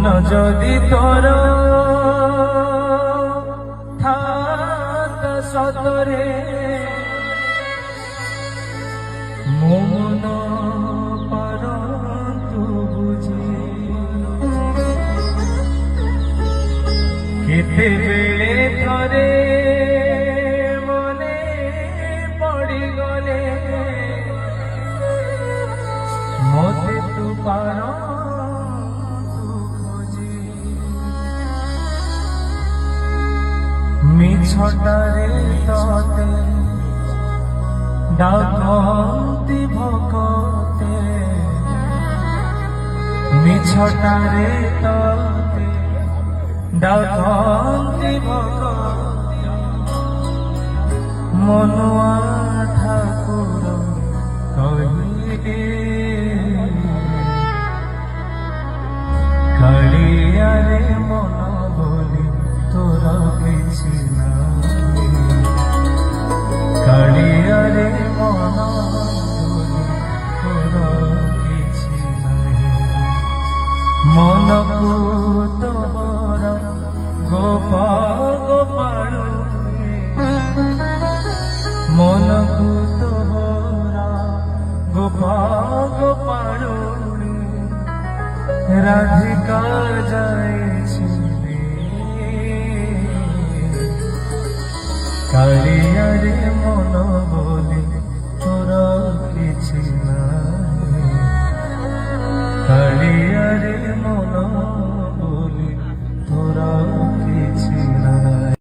মন যদি তোর থাক সতরে মন পারন্তু বুঝি কেতে বেলে থরে মনে পড়ি গলে মতে তু পার মিছটারে ততে ডাকন্তি ভকতে মিছটারে ততে ডাকন্তি ভকতে মনুয়া ঠাকুর কহিলে কালিয়ারে মন বলি তোর কিছু নাই কালিয়ারে মন বলি তোর কিছু নাই মনকু তোর গোপাল মনকু তোর গোপাল রাধিকা যাইছি কালিয়ারে মন বলি তোর কিছু নাই কালিয়ারে মন